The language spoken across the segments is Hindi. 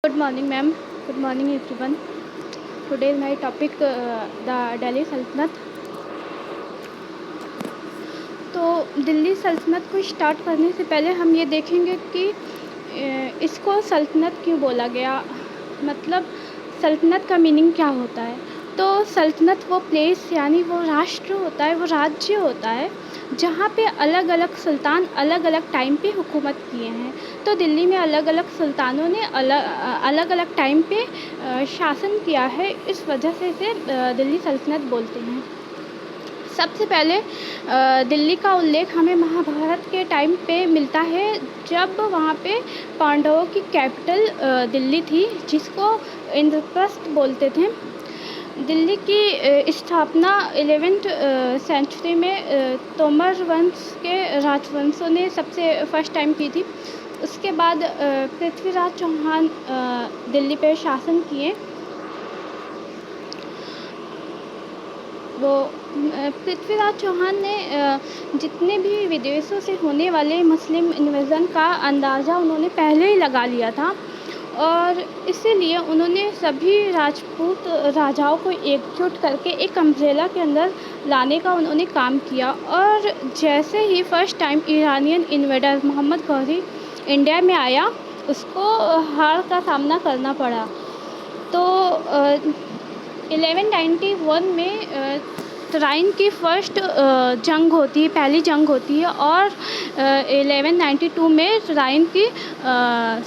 Good morning, ma'am. Good morning, everyone. Today my topic the Delhi सल्तनत। तो दिल्ली सल्तनत को स्टार्ट करने से पहले हम ये देखेंगे कि इसको सल्तनत क्यों बोला गया, मतलब सल्तनत का मीनिंग क्या होता है। तो सल्तनत वो प्लेस यानी वो राष्ट्र होता है, वो राज्य होता है जहाँ पे अलग अलग सुल्तान अलग अलग टाइम पे हुकूमत किए हैं। तो दिल्ली में अलग अलग सुल्तानों ने अलग अलग टाइम पे शासन किया है, इस वजह से इसे दिल्ली सल्तनत बोलते हैं। सबसे पहले दिल्ली का उल्लेख हमें महाभारत के टाइम पे मिलता है, जब वहाँ पे पांडवों की कैपिटल दिल्ली थी, जिसको इंद्रप्रस्थ बोलते थे। दिल्ली की स्थापना 11th सेंचुरी में तोमर वंश के राजवंशों ने सबसे फर्स्ट टाइम की थी। उसके बाद पृथ्वीराज चौहान दिल्ली पे शासन किए। वो पृथ्वीराज चौहान ने जितने भी विदेशों से होने वाले मुस्लिम इन्वेजन का अंदाज़ा उन्होंने पहले ही लगा लिया था, और इसीलिए उन्होंने सभी राजपूत राजाओं को एकजुट करके एक अम्ब्रेला के अंदर लाने का उन्होंने काम किया। और जैसे ही first time Iranian invader Mohammad Ghori India में आया, उसको हार का सामना करना पड़ा। तो 1191 में तराइन की फर्स्ट जंग होती है, पहली जंग होती है, और 1192 में तराइन की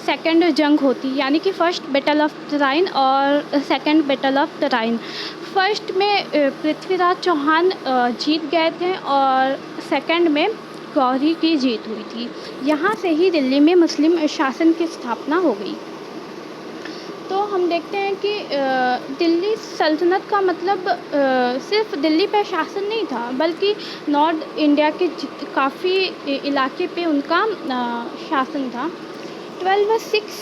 सेकंड जंग होती है, यानी कि फ़र्स्ट बैटल ऑफ तराइन और second battle of Tarain. First में पृथ्वीराज चौहान जीत गए थे और सेकंड में गौरी की जीत हुई थी। यहाँ से ही दिल्ली में मुस्लिम शासन की स्थापना हो गई। तो हम देखते हैं कि दिल्ली सल्तनत का मतलब सिर्फ दिल्ली पे शासन नहीं था, बल्कि नॉर्थ इंडिया के काफ़ी इलाके पे उनका शासन था। 1206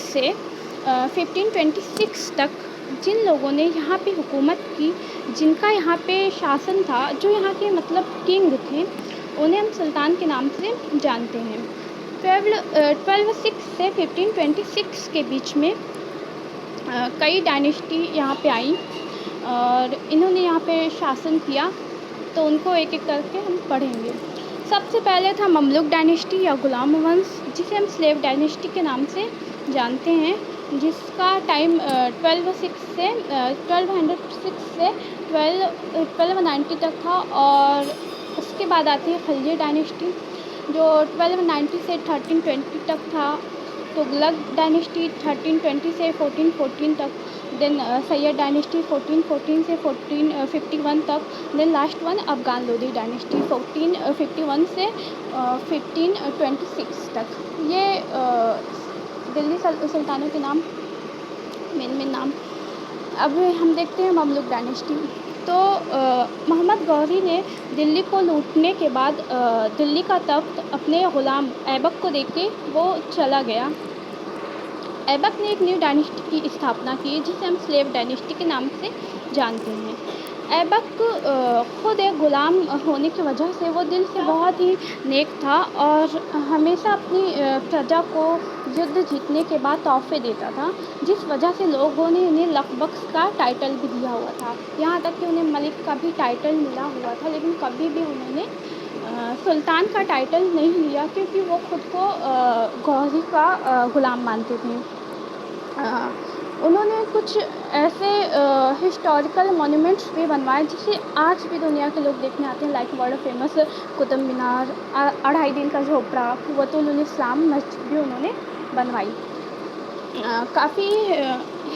से 1526 तक जिन लोगों ने यहाँ पे हुकूमत की, जिनका यहाँ पे शासन था, जो यहाँ के मतलब किंग थे, उन्हें हम सुल्तान के नाम से जानते हैं। 1206 से 1526 के बीच में कई डायनेस्टी यहाँ पे आई और इन्होंने यहाँ पे शासन किया। तो उनको एक एक करके हम पढ़ेंगे। सबसे पहले था ममलुक डायनेस्टी या गुलाम वंश, जिसे हम स्लेव डायनेस्टी के नाम से जानते हैं, जिसका टाइम 1206 से 1290 तक था। और उसके बाद आती है खलजी डायनेस्टी, जो 1290 से 1320 तक था। तुगलक डायनेस्टी 1320 से 1414 तक। देन सैयद डायनेस्टी 1414 से 1451 तक। Then last one Afghan Lodi dynasty 1451 से 1526 तक। ये दिल्ली सुल्तानों के नाम, मेन नाम। अब हम देखते हैं ममलुक डायनेस्टी। तो मोहम्मद गौरी ने दिल्ली को लूटने के बाद दिल्ली का तख्त अपने ग़ुलाम ऐबक को देके वो चला गया। ऐबक ने एक न्यू डायनेस्टी की स्थापना की, जिसे हम स्लेव डायनेस्टी के नाम से जानते हैं। ऐबक खुद एक ग़ुलाम होने की वजह से वो दिल से बहुत ही नेक था और हमेशा अपनी प्रजा को युद्ध जीतने के बाद तोहफ़े देता था, जिस वजह से लोगों ने इन्हें लकबक्स का टाइटल भी दिया हुआ था। यहाँ तक कि उन्हें मलिक का भी टाइटल मिला हुआ था, लेकिन कभी भी उन्होंने सुल्तान का टाइटल नहीं लिया, क्योंकि वो खुद को गौरी का ग़ुलाम मानते थे। उन्होंने कुछ ऐसे हिस्टोरिकल मोन्यूमेंट्स भी बनवाए, जिसे आज भी दुनिया के लोग देखने आते हैं, like world famous Qutub Minar, 2.5 दिन का झोपड़ा, कुव्वतुल इस्लाम मस्जिद भी उन्होंने बनवाई। काफ़ी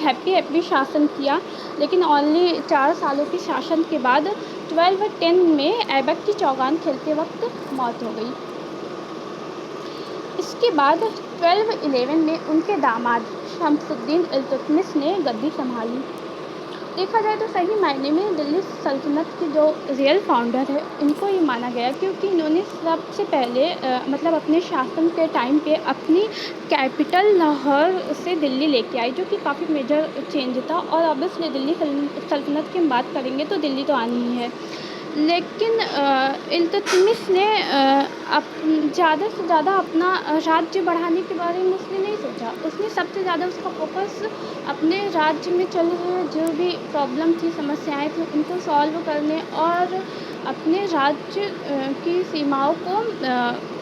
हैप्पी शासन किया, लेकिन ओनली 4 सालों के शासन के बाद 1210 में ऐबक की चौगान खेलते वक्त मौत हो गई। इसके बाद 1211 में उनके दामाद शमसुद्दीन इल्तुतमिश ने गद्दी संभाली। देखा जाए तो सही मायने में दिल्ली सल्तनत के जो रियल फाउंडर है, इनको ही माना गया, क्योंकि इन्होंने सबसे पहले मतलब अपने शासन के टाइम पे अपनी कैपिटल लाहौर से दिल्ली लेके आई, जो कि काफ़ी मेजर चेंज था। और ऑब्वियसली दिल्ली सल्तनत की हम बात करेंगे तो दिल्ली तो आनी ही है। लेकिन इल्तुतमिश ने ज़्यादा से ज़्यादा अपना राज्य बढ़ाने के बारे में उसने नहीं सोचा। उसने सबसे ज़्यादा उसका फ़ोकस अपने राज्य में चल रहे जो भी प्रॉब्लम थी, समस्याएँ थी, उनको सॉल्व करने और अपने राज्य की सीमाओं को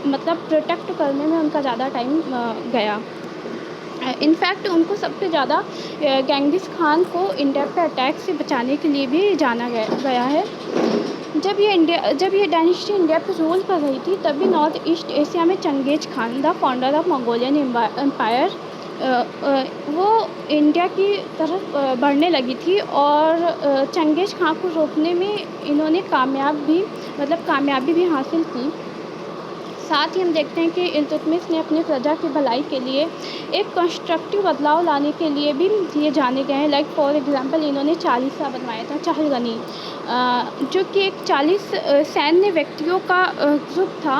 मतलब प्रोटेक्ट करने में उनका ज़्यादा टाइम गया। इनफैक्ट उनको सबसे ज़्यादा गेंगिस खान को इंडिया पे अटैक से बचाने के लिए भी जाना गया है। जब ये डायनेस्टी इंडिया पे रूल कर रही थी, तभी नॉर्थ ईस्ट एशिया में Genghis Khan, the founder of Mongolian empire, वो इंडिया की तरफ बढ़ने लगी थी और चंगेज़ खान को रोकने में इन्होंने कामयाबी भी हासिल की। साथ ही हम देखते हैं कि इल्तुतमिश ने अपनी प्रजा की भलाई के लिए एक कंस्ट्रक्टिव बदलाव लाने के लिए भी ये जाने गए हैं। लाइक फॉर एग्ज़ाम्पल इन्होंने चालीसा बनवाया था, चहलगनी, जो कि एक 40 सैन्य व्यक्तियों का ग्रुप था।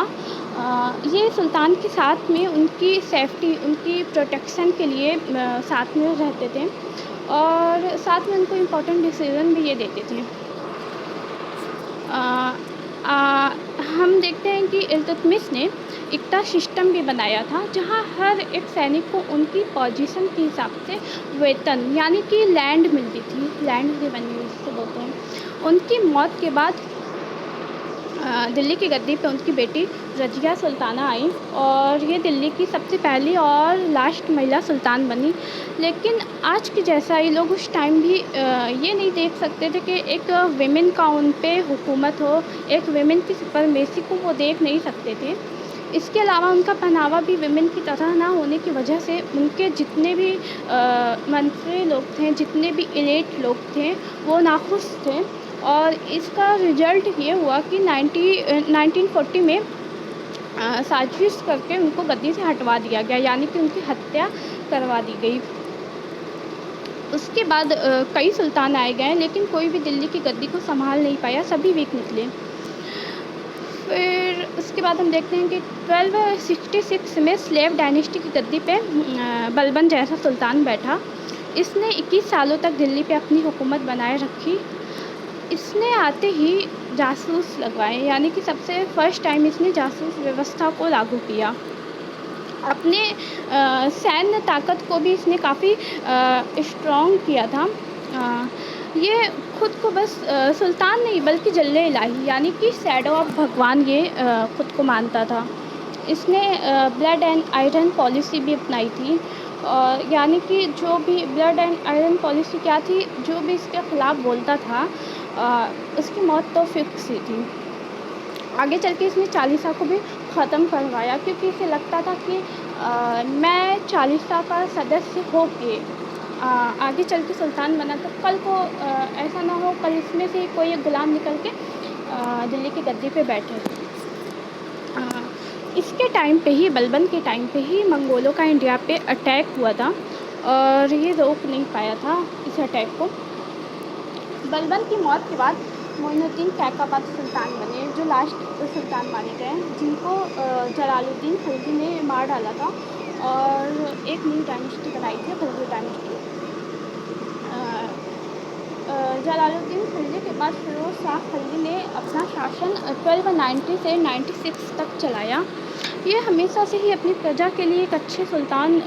ये सुल्तान के साथ में उनकी सेफ्टी, उनकी प्रोटेक्शन के लिए साथ में रहते थे और साथ में उनको इम्पोर्टेंट डिसीज़न भी ये देते थे। हम देखते हैं कि इल्तुतमिश ने इक्ता सिस्टम भी बनाया था, जहाँ हर एक सैनिक को उनकी पोजीशन के हिसाब से वेतन यानी कि लैंड मिलती थी, लैंड रेवेन्यू जिसे बोलते हैं। उनकी मौत के बाद दिल्ली की गद्दी पे उनकी बेटी रज़िया सुल्ताना आई और ये दिल्ली की सबसे पहली और लास्ट महिला सुल्तान बनी। लेकिन आज के जैसा ही लोग उस टाइम भी ये नहीं देख सकते थे कि एक विमेन का उन पे हुकूमत हो, एक विमेन की सुपरमेसी को वो देख नहीं सकते थे। इसके अलावा उनका पहनावा भी विमेन की तरह ना होने की वजह से उनके जितने भी मंत्री लोग थे, जितने भी एलीट लोग थे, वो नाखुश थे और इसका रिज़ल्ट ये हुआ कि 1940 में साजिश करके उनको गद्दी से हटवा दिया गया, यानी कि उनकी हत्या करवा दी गई। उसके बाद कई सुल्तान आए गए, लेकिन कोई भी दिल्ली की गद्दी को संभाल नहीं पाया, सभी वीक निकले। फिर उसके बाद हम देखते हैं कि 1266 में स्लेव डायनेस्टी की गद्दी पे बलबन जैसा सुल्तान बैठा। इसने 21 सालों तक दिल्ली पे अपनी हुकूमत बनाए रखी। इसने आते ही जासूस लगवाए, यानी कि सबसे फर्स्ट टाइम इसने जासूस व्यवस्था को लागू किया। अपने सैन्य ताकत को भी इसने काफ़ी स्ट्रॉन्ग किया था। ये खुद को बस सुल्तान नहीं बल्कि जल्ले इलाही यानी कि शैडो ऑफ भगवान ये खुद को मानता था। इसने ब्लड एंड आयरन पॉलिसी भी अपनाई थी और यानी कि जो भी ब्लड एंड आयरन पॉलिसी क्या थी, जो भी इसके ख़िलाफ़ बोलता था उसकी मौत तो फिक्स ही थी। आगे चल के इसने चालीसा को भी ख़त्म करवाया, क्योंकि इसे लगता था कि मैं चालीसा का सदस्य होके आगे चल के सुल्तान बना, तो कल को ऐसा ना हो कल इसमें से कोई एक गुलाम निकल के दिल्ली की गद्दी पे बैठे। इसके टाइम पे ही, बलबन के टाइम पे ही मंगोलों का इंडिया पे अटैक हुआ था और ये रोक नहीं पाया था इस अटैक को। बलबन की मौत के बाद मोइनुद्दीन कैकाबाद सुल्तान बने, जो लास्ट सुल्तान माने गए, जिनको जलालुद्दीन खिलजी ने मार डाला था और एक नई डायनेस्टी बनाई थी, खिलजी डायनेस्टी। जलालुद्दीन खिलजी के बाद फिरोज़ शाह खिलजी ने अपना शासन 1290 से 96 तक चलाया। ये हमेशा से ही अपनी प्रजा के लिए एक अच्छे सुल्तान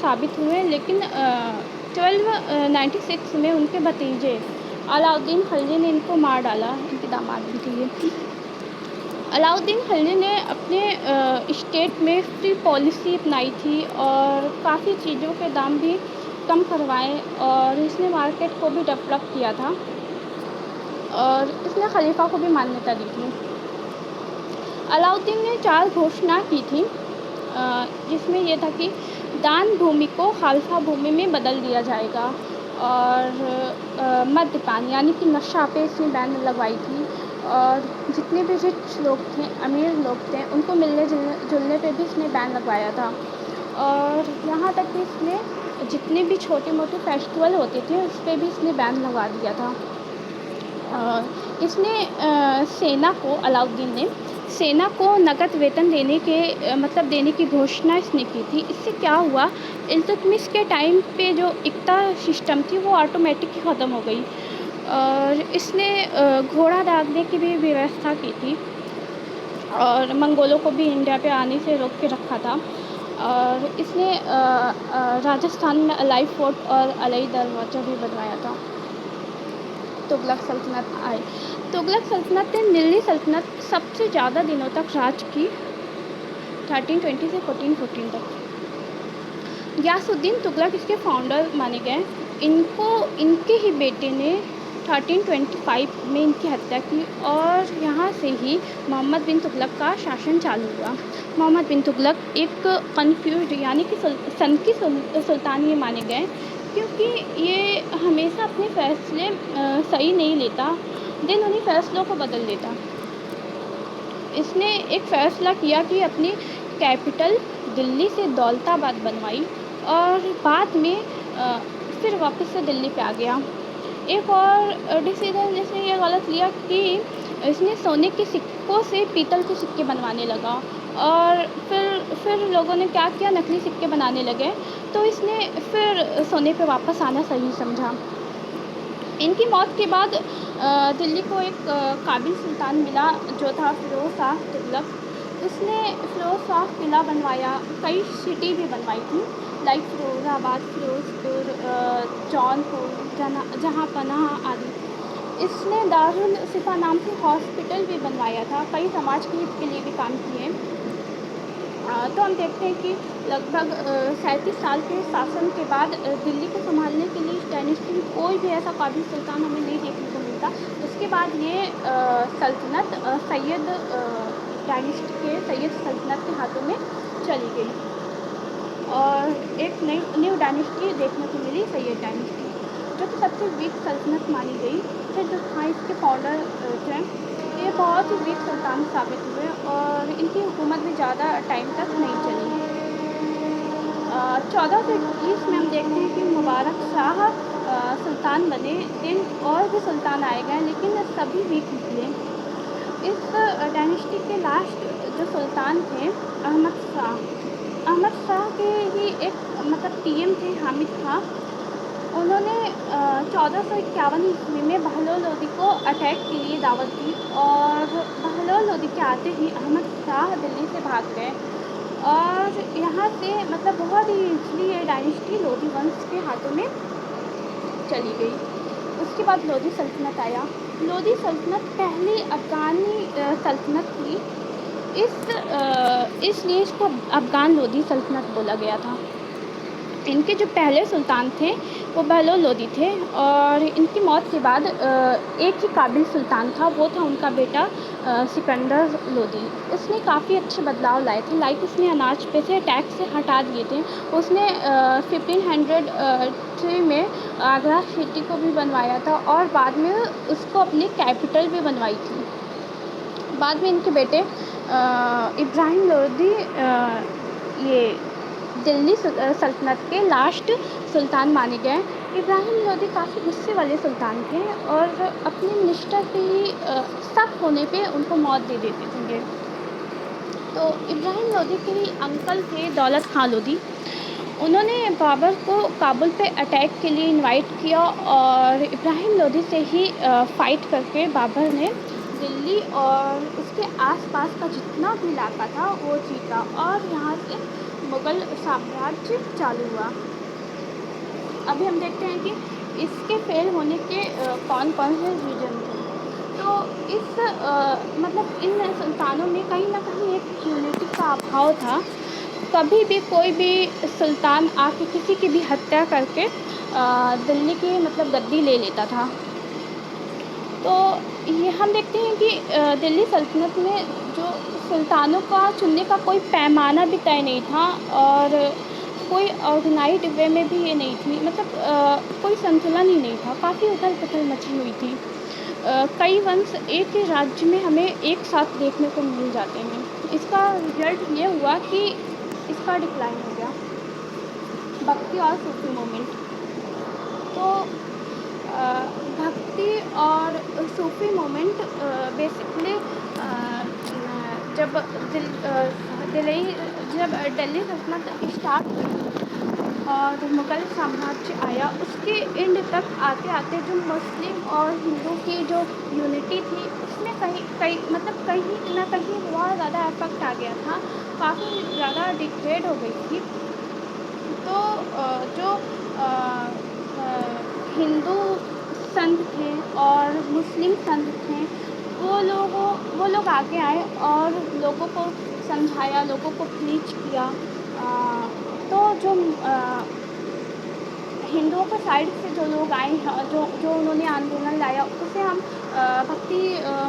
साबित हुए, लेकिन 1296 में उनके भतीजे अलाउद्दीन खिलजी ने इनको मार डाला, इनके दामाद भी थे ये। अलाउद्दीन खिलजी ने अपने स्टेट में फ्री पॉलिसी अपनाई थी और काफ़ी चीज़ों के दाम भी कम करवाए और इसने मार्केट को भी डेवलप किया था और इसने खलीफा को भी मान्यता दी थी। अलाउद्दीन ने 4 घोषणा की थी, जिसमें यह था कि दान भूमि को खालसा भूमि में बदल दिया जाएगा और मद्यपान यानी कि नशा पे इसने बैन लगवाई थी और जितने भी रिच लोग थे, अमीर लोग थे, उनको मिलने जुलने पे भी इसने बैन लगवाया था। और यहाँ तक कि इसने जितने भी छोटे मोटे फेस्टिवल होते थे उस पर भी इसने बैन लगा दिया था। इसने सेना को, अलाउद्दीन ने सेना को नकद वेतन देने की घोषणा इसने की थी। इससे क्या हुआ, इल्तुतमिश के टाइम पे जो इक्ता सिस्टम थी वो ऑटोमेटिक ही ख़त्म हो गई। और इसने घोड़ा दागने की भी व्यवस्था की थी और मंगोलों को भी इंडिया पे आने से रोक के रखा था। और इसने राजस्थान में अलाई फोर्ट और अलाई दरवाज़ा भी बनवाया था। तुगलक सल्तनत आई। तुगलक सल्तनत ने दिल्ली सल्तनत सबसे ज़्यादा दिनों तक राज की, 1320 से 1414 तक। गयासुद्दीन तुगलक इसके फाउंडर माने गए। इनके ही बेटे ने 1325 में इनकी हत्या की और यहाँ से ही मोहम्मद बिन तुगलक का शासन चालू हुआ। मोहम्मद बिन तुगलक एक कन्फ्यूज्ड यानी कि सन की सुल्तान ये माने गए, क्योंकि ये हमेशा अपने फैसले सही नहीं लेता, दिन उन्हीं फैसलों को बदल देता। इसने एक फ़ैसला किया कि अपनी कैपिटल दिल्ली से दौलताबाद बनवाई और बाद में फिर वापस से दिल्ली पे आ गया। एक और डिसीजन इसने ये गलत लिया कि इसने सोने के सिक्कों से पीतल के सिक्के बनवाने लगा और फिर लोगों ने क्या किया, नकली सिक्के बनाने लगे, तो इसने फिर सोने पे वापस आना सही समझा। इनकी मौत के बाद दिल्ली को एक काबिल सुल्तान मिला जो था फ़िरोज़ शाह तुगलक। इसने फ़िरोज़ शाह किला बनवाया, कई सिटी भी बनवाई थी लाइक फ़िरोज़ाबाद, फ़िरोज़पुर, जौनपुर, जहाँपनाह आदि। इसने दारुल शिफा नाम से हॉस्पिटल भी बनवाया था, कई समाज के हित के लिए भी काम किए। तो हम देखते हैं कि लगभग 37 साल के शासन के बाद दिल्ली को संभालने के लिए इस डायनेस्टी में कोई भी ऐसा काबिल सुल्तान हमें नहीं देखने को मिलता। उसके बाद ये सल्तनत सैयद डायनेस्टी के सैयद सल्तनत के हाथों में चली गई और एक न्यू डायनेस्टी देखने को मिली, सैयद डायनेस्टी, जो कि सबसे वीक सल्तनत मानी गई। फिर जो था इसके फाउंडर थे, ये बहुत ही वीक सुल्तान साबित हुए और इनकी हुकूमत भी ज़्यादा टाइम तक नहीं चली। 1421 में हम देखते हैं कि मुबारक शाह सुल्तान बने। दिन और भी सुल्तान आए गए लेकिन सभी वीक निकले। इस डायनेस्टी के लास्ट जो सुल्तान थे अहमद शाह के ही एक मतलब पीएम थे हामिद खां। उन्होंने 1451 ईस्वी में बहलोल लोदी को अटैक के लिए दावत दी और बहलोल लोदी के आते ही अहमद शाह दिल्ली से भाग गए और यहाँ से मतलब बहुत ही ईज़िली ये डायनेस्टी लोदी वंश के हाथों में चली गई। उसके बाद लोदी सल्तनत आया। लोदी सल्तनत पहली अफ़गानी सल्तनत थी, इसलिए इसको अफ़गान लोदी सल्तनत बोला गया था। इनके जो पहले सुल्तान थे वो बहलोल लोदी थे और इनकी मौत के बाद एक ही काबिल सुल्तान था, वो था उनका बेटा सिकंदर लोदी। उसने काफ़ी अच्छे बदलाव लाए थे, लाइक उसने अनाज पे से टैक्स से हटा दिए थे। उसने 1503 में आगरा सिटी को भी बनवाया था और बाद में उसको अपनी कैपिटल भी बनवाई थी। बाद में इनके बेटे इब्राहिम लोदी ये दिल्ली सल्तनत के लास्ट सुल्तान माने गए। इब्राहिम लोदी काफ़ी गुस्से वाले सुल्तान थे और अपने मिनिस्टर पे ही शक होने पे उनको मौत दे देते थे। तो इब्राहिम लोदी के ही अंकल थे दौलत खां लोदी। उन्होंने बाबर को काबुल पे अटैक के लिए इनवाइट किया और इब्राहिम लोदी से ही फ़ाइट करके बाबर ने दिल्ली और उसके आसपास का जितना भी इलाका था वो जीता और यहाँ से मुग़ल साम्राज्य चालू हुआ। अभी हम देखते हैं कि इसके फेल होने के कौन कौन से रीज़न थे। तो इस मतलब इन सुल्तानों में कहीं ना कहीं एक यूनिटी का अभाव था। कभी भी कोई भी सुल्तान आके किसी की भी हत्या करके दिल्ली की मतलब गद्दी ले लेता था। तो ये हम देखते हैं कि दिल्ली सल्तनत में जो सुल्तानों का चुनने का कोई पैमाना भी तय नहीं था और कोई ऑर्गेनाइज्ड वे में भी ये नहीं थी, मतलब कोई संतुलन ही नहीं था, काफ़ी उथल पुथल मची हुई थी। कई वंश एक ही राज्य में हमें एक साथ देखने को मिल जाते हैं। इसका रिजल्ट ये हुआ कि इसका डिक्लाइन हो गया, भक्ति और सूफी मूवमेंट। तो भक्ति और सूफी मूवमेंट बेसिकली जब दिल्ली सल्तनत स्टार्ट हुई और मुग़ल साम्राज्य आया, उसके एंड तक आते आते जो मुस्लिम और हिंदू की जो यूनिटी थी उसमें कहीं ना कहीं बहुत ज़्यादा इफेक्ट आ गया था, काफ़ी ज़्यादा डिग्रेड हो गई थी। तो जो अ, अ, हिंदू संत थे और मुस्लिम संत थे, वो लोग आगे आए और लोगों को समझाया, लोगों को प्रीच किया। तो जो हिंदुओं के साइड से जो लोग आए हैं, जो उन्होंने आंदोलन लाया, उसे हम भक्ति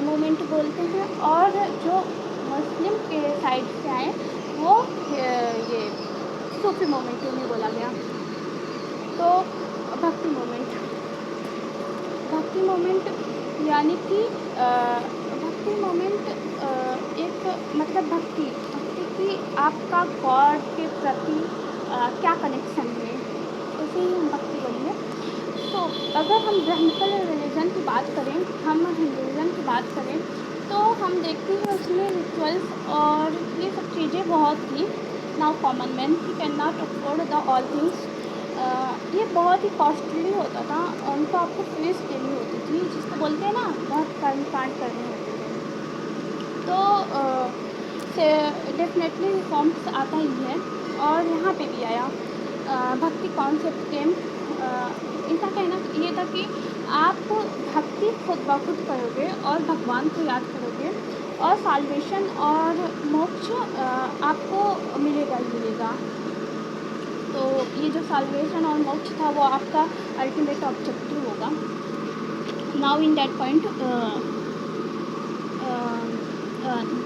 मूवमेंट बोलते हैं। और जो मुस्लिम के साइड से आए वो ये सूफी मूवमेंट उन्हें बोला गया। तो भक्ति मूवमेंट भक्ति मोमेंट यानी कि भक्ति मोमेंट एक मतलब भक्ति की आपका गॉड के प्रति क्या कनेक्शन है, उसे ही हम भक्ति बोलेंगे। तो अगर हम ब्रह्मकल रिलीजन की बात करें, हम हिंदुज़म की बात करें, तो हम देखते हैं उसमें रिचुअल्स और ये सब चीज़ें बहुत थी। Now common man he can not afford the all things. ये बहुत ही कॉस्टली होता था, उनको आपको फीस देनी होती थी, जिसको बोलते हैं ना बहुत कर्मकांड करने होते थे। तो से डेफिनेटली रिफॉर्म्स आता ही है और यहाँ पे भी आया। भक्ति कॉन्सेप्ट के इनका कहना ये था कि आप भक्ति खुद ब खुद करोगे और भगवान को याद करोगे और साल्वेशन और मोक्ष आपको मिलेगा ही मिलेगा। तो ये जो साल्वेशन और मोक्ष था वो आपका अल्टीमेट ऑब्जेक्टिव होगा। नाउ इन दैट पॉइंट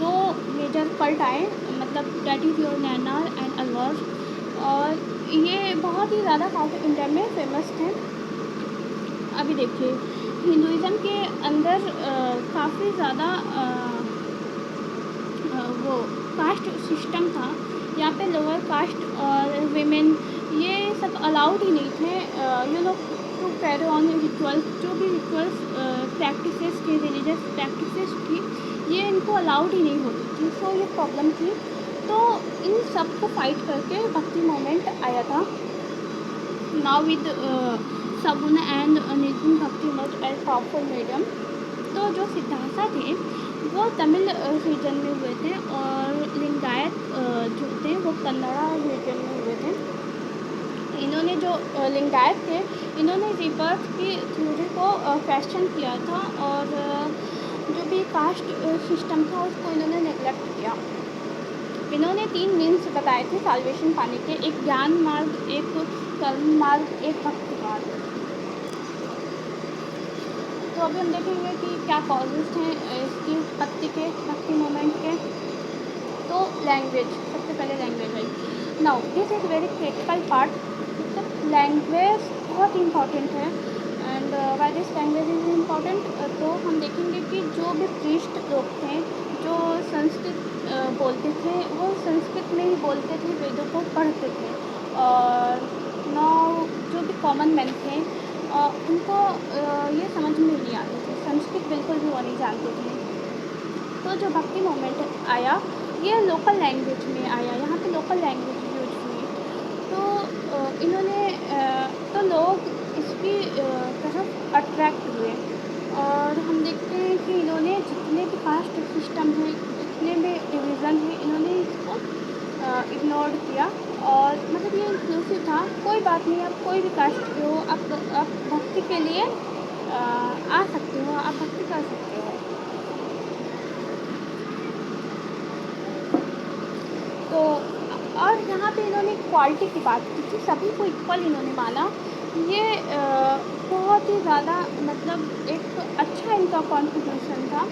दो मेजर कल्ट आए, मतलब that is your Naina and Alwar, और ये बहुत ही ज़्यादा साउथ इंडिया में फेमस थे। अभी देखिए हिंदुज़म के अंदर काफ़ी ज़्यादा वो कास्ट सिस्टम था। यहाँ पे लोअर कास्ट और विमेन ये सब अलाउड ही नहीं थे। You know to carry on rituals, जो भी रिचुअल्स प्रैक्टिसेस थी, रिलीजियस प्रैक्टिसेस थी, ये इनको अलाउड ही नहीं होती थी। सो ये प्रॉब्लम थी। तो इन सब को फाइट करके भक्ति मोमेंट आया था। नाउ विद सगुन एंड निर्गुण भक्ति मच एज पावरफुल मीडियम। तो जो सिद्धार्था थे वो तमिल रीजन में हुए थे और लिंगायत जो थे वो कन्नड़ा रीजन में हुए थे। इन्होंने जो लिंगायत थे, इन्होंने रीबर्थ की थ्योरी को क्वेश्चन किया था और जो भी कास्ट सिस्टम था उसको इन्होंने नेगलेक्ट किया। इन्होंने 3 मीन्स बताए थे साल्वेशन पाने के, एक ज्ञान मार्ग, एक कर्म मार्ग, एक भक्ति मार्ग। तो अभी हम देखेंगे कि क्या कॉजेज़ हैं इसकी उत्पत्ति के, भक्ति मूवमेंट के। तो लैंग्वेज, सबसे पहले language I. Now this is very critical part. Language बहुत इंपॉर्टेंट है and why this language is important. तो हम देखेंगे कि जो भी प्रीस्ट लोग थे जो संस्कृत बोलते थे, वो संस्कृत में ही बोलते थे, वेदों को पढ़ते थे। और नाउ जो भी कॉमन मैन थे उनको ये समझ में नहीं आती थी, संस्कृत बिल्कुल भी वो नहीं जानते थे। तो जो भक्ति मोमेंट आया ये लोकल लैंग्वेज में आया, यहाँ पे लोकल लैंग्वेज यूज हुई। तो इन्होंने तो लोग इसकी तरफ अट्रैक्ट हुए और हम देखते हैं कि इन्होंने जितने भी कास्ट सिस्टम हैं, जितने भी डिवीज़न हैं, इन्होंने इसको इग्नोर किया। और मतलब ये इंक्लूसिव था, कोई बात नहीं, आप कोई भी कास्ट के हो, आप भक्ति के लिए आ सकते हो, आप भक्ति कर सकते हो। तो और यहाँ पे इन्होंने इक्वालिटी की बात की थी, सभी को इक्वल इन्होंने माना। ये बहुत ही ज़्यादा मतलब एक अच्छा इनका कॉन्ट्रीब्यूशन था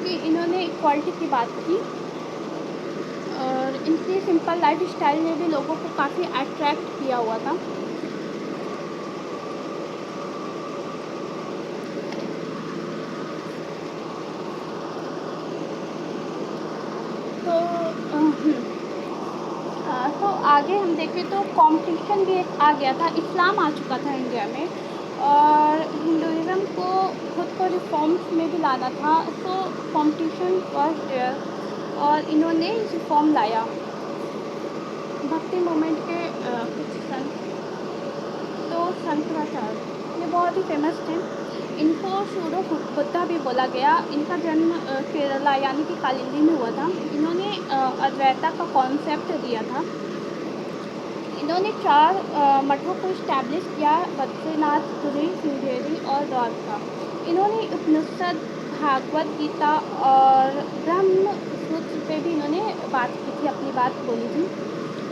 कि इन्होंने इक्वालिटी की बात की और इनकी सिंपल लाइफ स्टाइल ने भी लोगों को काफ़ी अट्रैक्ट किया हुआ था। तो तो आगे हम देखें तो कंपटीशन भी एक आ गया था, इस्लाम आ चुका था इंडिया में और हिंदुज़म को खुद को रिफॉर्म्स में भी लाना था। तो कंपटीशन वाज देयर और इन्होंने रिफॉर्म लाया। भक्ति मूवमेंट के कुछ संत, तो शंकराचार्य ये बहुत ही फेमस थे। इनको सूडो बुद्धा भी बोला गया। इनका जन्म केरला यानी कि कालिंदी में हुआ था। इन्होंने अद्वैता का कॉन्सेप्ट दिया था। इन्होंने 4 मठों को इस्टेब्लिश किया, बद्रीनाथ, पुरी, श्रृंगेरी और द्वारका। इन्होंने उपनिषद, भागवत गीता और ब्रह्म सूत्र पे भी इन्होंने बात की थी, अपनी बात बोली थी,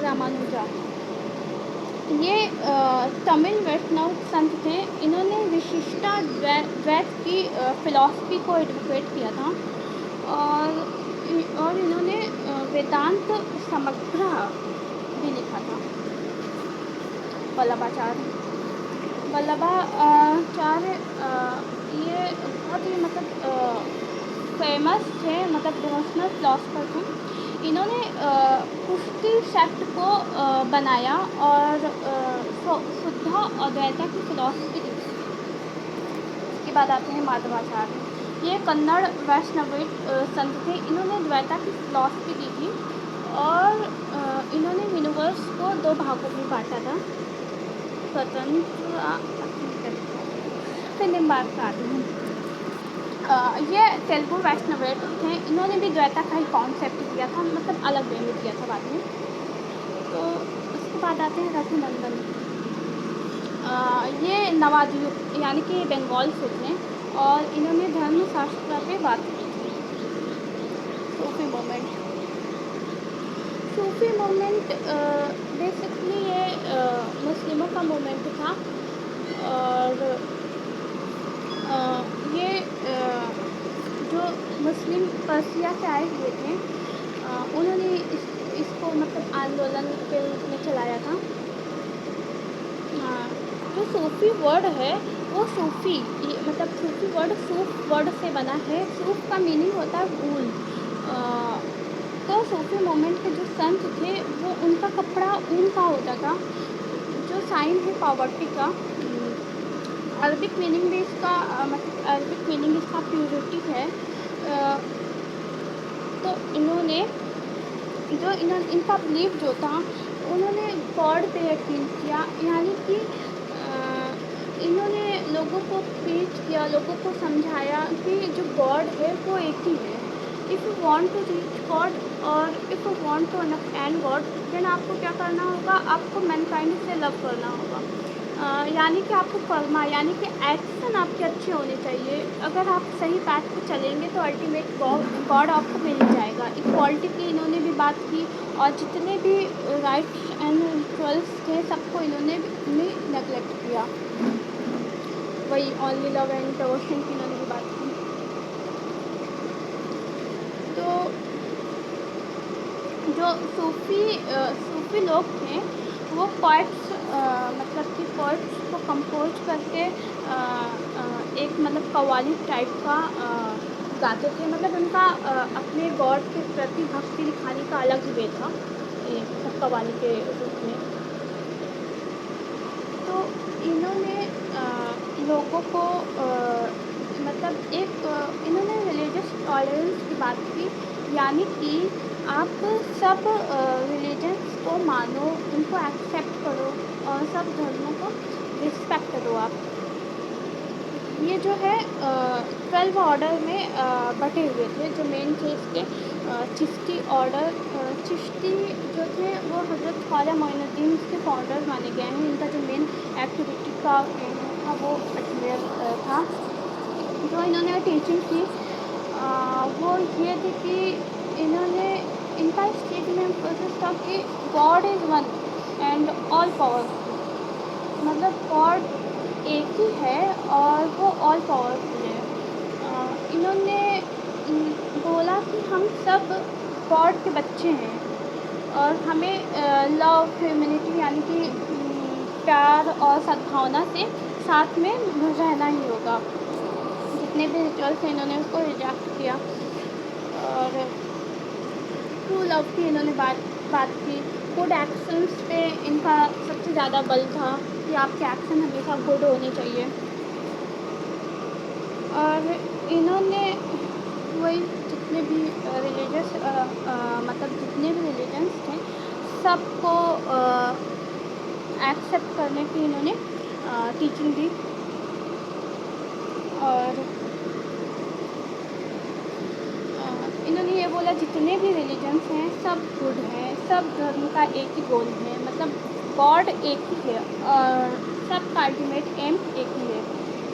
रामानुजा। ये तमिल वैष्णव संत थे। इन्होंने विशिष्टा द्वैत की फ़िलॉसफी को एडवोकेट किया था और इन्होंने वेदांत समग्र भी लिखा था। वल्लभाचार्य ये बहुत ही फेमस थे, मतलब डिवोशनल फिलोसफर थे। इन्होंने पुष्टि सेक्ट को बनाया और शुद्ध अद्वैता की फिलॉसफी दी। इसके बाद आते हैं माधवाचार्य। ये कन्नड़ वैष्णविक संत थे। इन्होंने द्वैता की फिलॉसफी दी थी और इन्होंने यूनिवर्स को 2 भागों में बांटा था, स्वतंत्र फिर निम्बार्क आते हैं। ये तेलुगु वैष्णवेट थे। इन्होंने भी द्वैता का ही कॉन्सेप्ट दिया था, मतलब अलग वे में दिया था बाद में। तो उसके बाद आते हैं रघुनंदन। ये नवाद्वीप यानी कि बंगाल से थे और इन्होंने धर्मशास्त्र पे बात की थी। सूफी मूवमेंट बेसिकली ये मुस्लिमों का मूवमेंट था और ये जो मुस्लिम पर्सिया से आए हुए थे उन्होंने इसको मतलब आंदोलन के रूप में चलाया था। जो सूफ़ी वर्ड है वो सूफ़ी मतलब सूफ़ी वर्ड सूफ वर्ड से बना है। सूफ का मीनिंग होता है वूल। तो सूफ़ी मोमेंट के जो संत थे वो उनका कपड़ा ऊन का होता था, जो साइन है पॉवर्टी का। अरबिक मीनिंग भी इसका मतलब अरबिक मीनिंग इसका प्योरिटी है। तो इन्होंने इनका बिलीव जो था, उन्होंने गॉड पे यकीन किया, यानी कि इन्होंने लोगों को प्रीच किया, लोगों को समझाया कि जो गॉड है वो एक ही है। If you want to reach God और if you want to understand God, then आपको क्या करना होगा, आपको मैनकाइंड से लव करना होगा। यानी कि आपको कर्मा यानी कि एक्शन आपके अच्छे होने चाहिए। अगर आप सही पाथ पे चलेंगे तो अल्टीमेट गॉड आपको मिल जाएगा। इक्वालिटी की इन्होंने भी बात की और जितने भी राइट्स एंड रिचुअल्स थे सबको इन्होंने नेगलेक्ट किया। वही ओनली लव एंड डिवोशन की इन्होंने भी बात की। तो जो सूफ़ी लोग थे वो पोइट्स मतलब कि पोइट्स को कंपोज करके एक मतलब कव्वाली टाइप का गाते थे। मतलब उनका अपने गॉड के प्रति भक्ति दिखाने का अलग ही वे था, ये मतलब कव्वाली के रूप में। तो इन्होंने लोगों को मतलब इन्होंने रिलीजियस टॉलरेंस की बात की, यानी कि आप सब रिलीजन्स को मानो, उनको एक्सेप्ट करो और सब धर्मों को रिस्पेक्ट दो आप। ये जो है 12 ऑर्डर में बटे हुए थे। जो मेन थे इसके चिश्ती ऑर्डर, चिश्ती जो थे वो हज़रत ख्वाजा मोइनुद्दीन के फाउंडर माने गए हैं। इनका जो मेन एक्टिविटी का था वो अजमेर था। जो इन्होंने टीचिंग की वो ये थी कि इनका स्टेटमेंट प्रोसेस था कि God is one and all powerful. मतलब गॉड एक ही है और वो ऑल पावरफुल है। इन्होंने बोला कि हम सब गॉड के बच्चे हैं और हमें लव ह्यूमैनिटी यानी कि प्यार और सद्भावना से साथ में रहना ही होगा। जितने भी रिचुअल्स हैं इन्होंने उसको रिजेक्ट किया और ट्रू लव की इन्होंने बात की। गुड एक्शंस पे इनका सबसे ज़्यादा बल था कि आपके एक्शन हमेशा गुड होने चाहिए। और इन्होंने वही जितने भी रिलीजियस मतलब जितने भी रिलीजन्स थे सबको एक्सेप्ट करने की इन्होंने टीचिंग दी। और इन्होंने ये बोला जितने भी रिलीजन्स हैं सब गुड हैं, सब धर्म का एक ही गोल है, मतलब गॉड एक ही है और सबका अल्टीमेट एम एक ही है।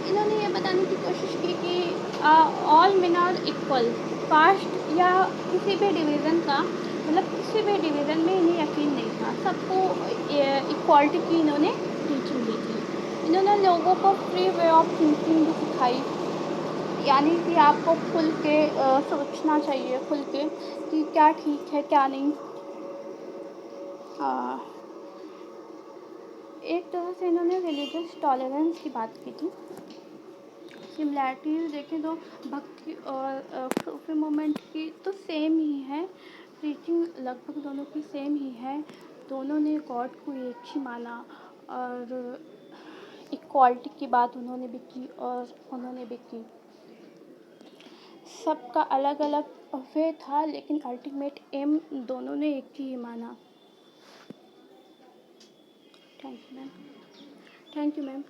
इन्होंने ये बताने की कोशिश की कि all men are equal. Caste या किसी भी डिवीज़न का, मतलब किसी भी डिवीज़न में इन्हें यकीन नहीं था, सबको इक्वालिटी की इन्होंने टीचिंग दी थी। इन्होंने लोगों को फ्री वे ऑफ थिंकिंग भी सिखाई, यानी कि आपको खुल के सोचना चाहिए, खुल के कि क्या ठीक है क्या नहीं। आ, एक तरह से इन्होंने रिलीजियस टॉलरेंस की बात की थी। सिमिलैरिटीज़ देखें तो भक्ति और सूफी मूवमेंट की तो सेम ही है, टीचिंग लगभग दोनों की सेम ही है। दोनों ने गॉड को एक ही माना और इक्वालिटी की बात उन्होंने भी की और उन्होंने भी की। सबका अलग अलग वे था, लेकिन अल्टीमेट एम दोनों ने एक ही माना। Thank you ma'am. Thank you ma'am.